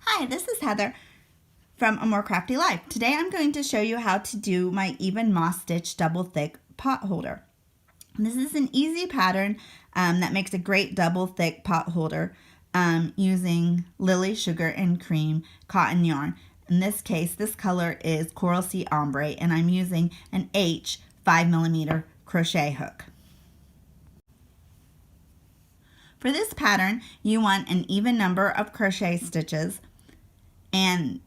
Hi, this is Heather from A More Crafty Life. Today I'm going to show you how to do my even moss stitch double thick pot holder. This is an easy pattern that makes a great double thick pot holder using Lily Sugar and Cream cotton yarn. In this case, this color is Coral Sea Ombre, and I'm using an H 5mm crochet hook. For this pattern, you want an even number of crochet stitches. And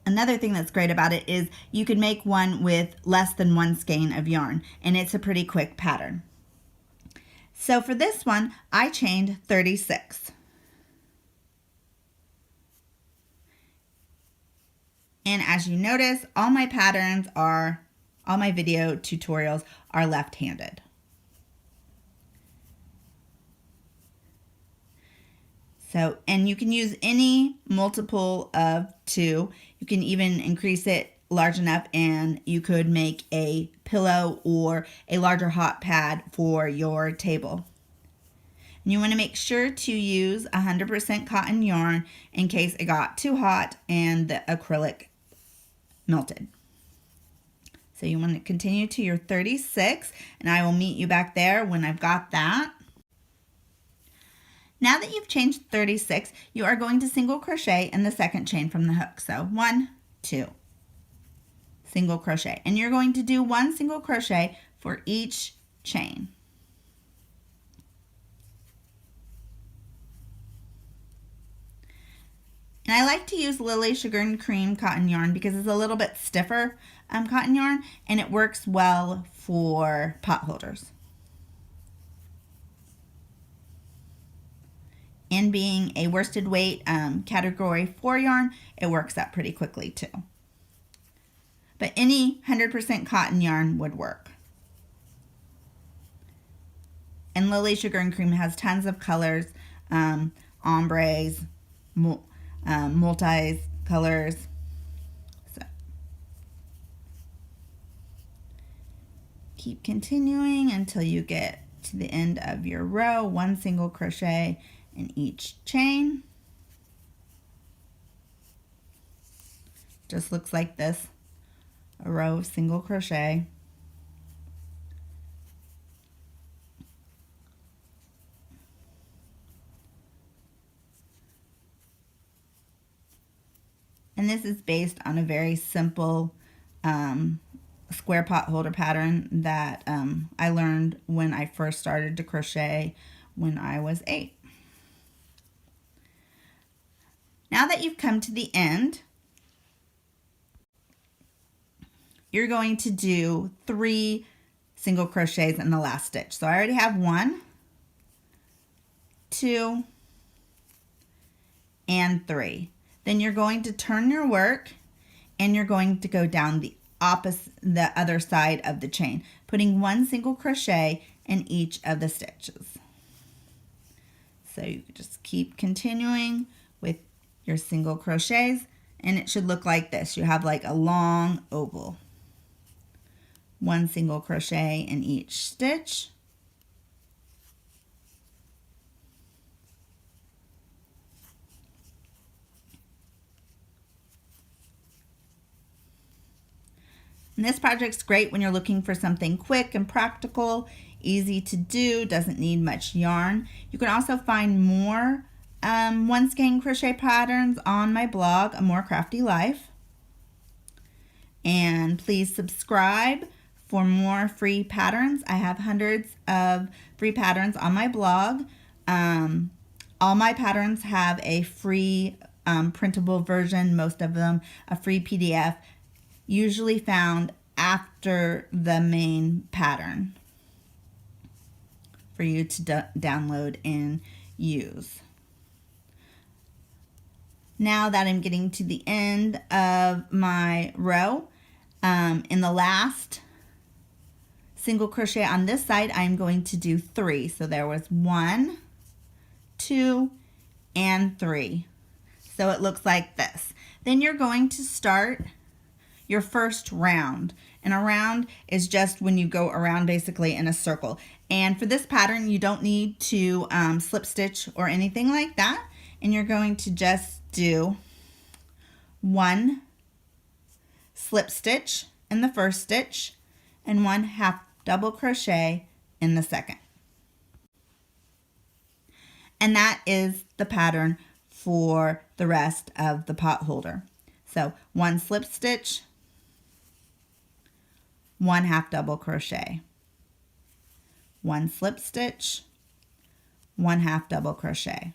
another thing that's great about it is you could make one with less than one skein of yarn, and it's a pretty quick pattern. So for this one, I chained 36. And as you notice, all my video tutorials are left-handed. So, and you can use any multiple of 2. You can even increase it large enough and you could make a pillow or a larger hot pad for your table. And you want to make sure to use 100% cotton yarn in case it got too hot and the acrylic melted. So you want to continue to your 36, and I will meet you back there when I've got that. Now that you've chained 36, you are going to single crochet in the second chain from the hook. So 1, 2, single crochet. And you're going to do 1 single crochet for each chain. And I like to use Lily Sugar and Cream cotton yarn because it's a little bit stiffer cotton yarn, and it works well for pot holders. And being a worsted weight category 4 yarn, it works out pretty quickly too. But any 100% cotton yarn would work. And Lily Sugar and Cream has tons of colors, ombres, multi colors. So keep continuing until you get to the end of your row, 1 single crochet in each chain. Just looks like this, a row of single crochet. And this is based on a very simple square pot holder pattern that I learned when I first started to crochet when I was 8. Now that you've come to the end, you're going to do 3 single crochets in the last stitch. So I already have 1, 2, and 3. Then you're going to turn your work and you're going to go down the other side of the chain, putting 1 single crochet in each of the stitches. So you just keep continuing with your single crochets, and it should look like this. You have like a long oval. 1 single crochet in each stitch. And this project's great when you're looking for something quick and practical, easy to do, doesn't need much yarn. You can also find more 1 skein crochet patterns on my blog, A More Crafty Life. And please subscribe for more free patterns. I have hundreds of free patterns on my blog. All my patterns have a free printable version, most of them a free PDF, usually found after the main pattern for you to download and use. Now that I'm getting to the end of my row, in the last single crochet on this side, I'm going to do 3. So there was 1, 2, and 3. So it looks like this. Then you're going to start your first round, and a round is just when you go around basically in a circle. And for this pattern, you don't need to slip stitch or anything like that, and you're going to just do 1 slip stitch in the first stitch and 1 half double crochet in the second. And that is the pattern for the rest of the potholder. So 1 slip stitch, 1 half double crochet, 1 slip stitch, 1 half double crochet,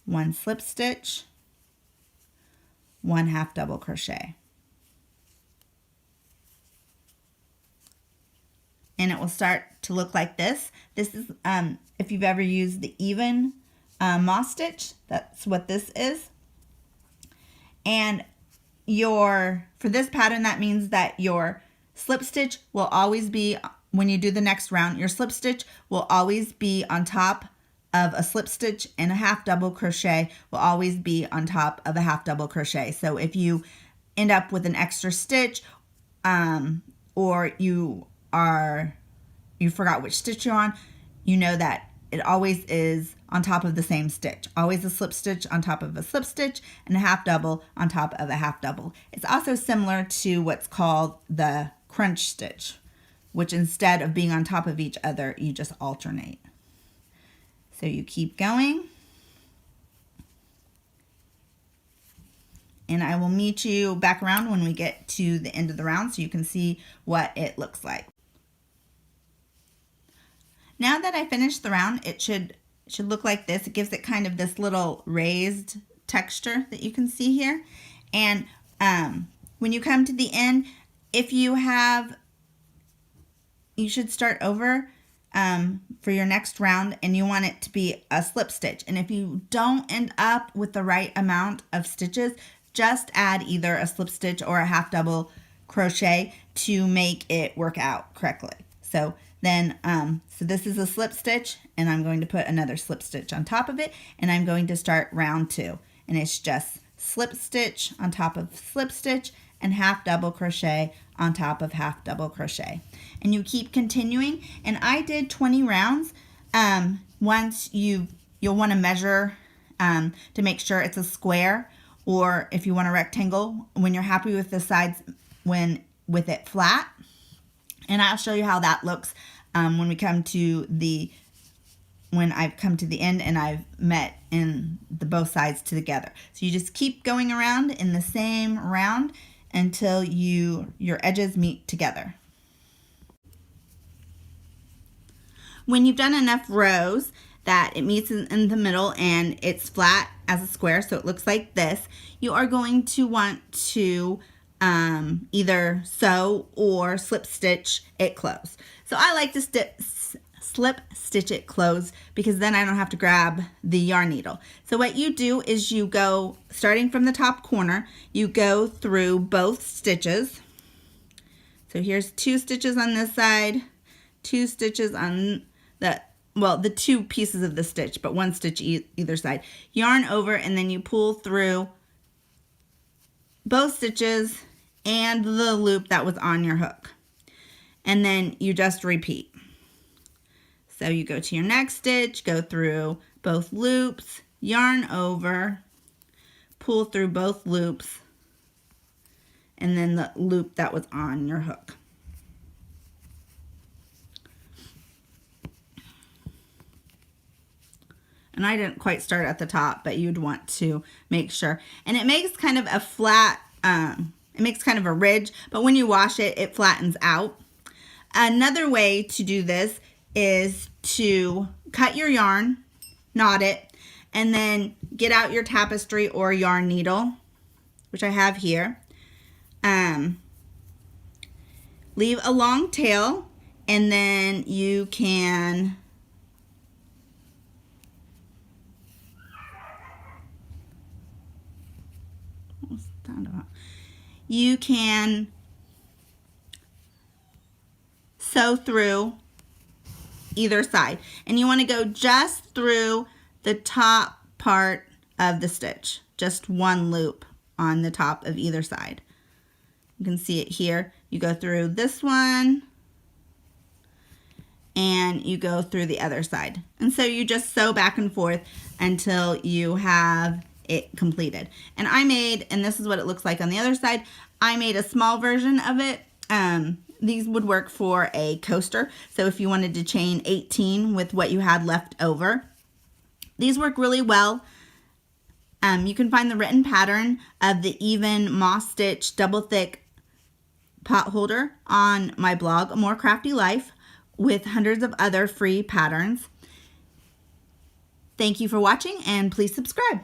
1 slip stitch, 1 half double crochet. And it will start to look like this. This is, if you've ever used the even moss stitch, that's what this is. And for this pattern, that means that your slip stitch will always be, when you do the next round, your slip stitch will always be on top of a slip stitch, and a half double crochet will always be on top of a half double crochet. So if you end up with an extra stitch, or you forgot which stitch you're on, you know that it always is on top of the same stitch. Always a slip stitch on top of a slip stitch and a half double on top of a half double. It's also similar to what's called the crunch stitch, which instead of being on top of each other, you just alternate. So you keep going. And I will meet you back around when we get to the end of the round so you can see what it looks like. Now that I finished the round, it should look like this. It gives it kind of this little raised texture that you can see here. And when you come to the end, you should start over for your next round, and you want it to be a slip stitch. And if you don't end up with the right amount of stitches, just add either a slip stitch or a half double crochet to make it work out correctly. So then, so this is a slip stitch, and I'm going to put another slip stitch on top of it, and I'm going to start round 2. And it's just slip stitch on top of slip stitch and half double crochet on top of half double crochet. And you keep continuing, and I did 20 rounds. Once you'll want to measure to make sure it's a square, or if you want a rectangle, when you're happy with the sides with it flat. And I'll show you how that looks when I've come to the end and I've met in both sides together. So you just keep going around in the same round until your edges meet together. When you've done enough rows that it meets in the middle and it's flat as a square, so it looks like this, you are going to want to either sew or slip stitch it closed. So I like to slip stitch it closed because then I don't have to grab the yarn needle. So what you do is you go, starting from the top corner, you go through both stitches. So here's 2 stitches on this side, 2 stitches on the 2 pieces of the stitch, but 1 stitch either side. Yarn over, and then you pull through both stitches and the loop that was on your hook. And then you just repeat. So you go to your next stitch, go through both loops, yarn over, pull through both loops, and then the loop that was on your hook. And I didn't quite start at the top, but you'd want to make sure. And it makes kind of a flat, it makes kind of a ridge, but when you wash it, it flattens out. Another way to do this is to cut your yarn, knot it, and then get out your tapestry or yarn needle, which I have here. Leave a long tail, and then you can sew through either side, and you want to go just through the top part of the stitch, just 1 loop on the top of either side. You can see it here. You go through this one and you go through the other side, and so you just sew back and forth until you have it completed. And I made, and this is what it looks like on the other side, I made a small version of it. These would work for a coaster. So if you wanted to chain 18 with what you had left over, these work really well. You can find the written pattern of the even moss stitch double thick potholder on my blog, A More Crafty Life, with hundreds of other free patterns. Thank you for watching, and please subscribe.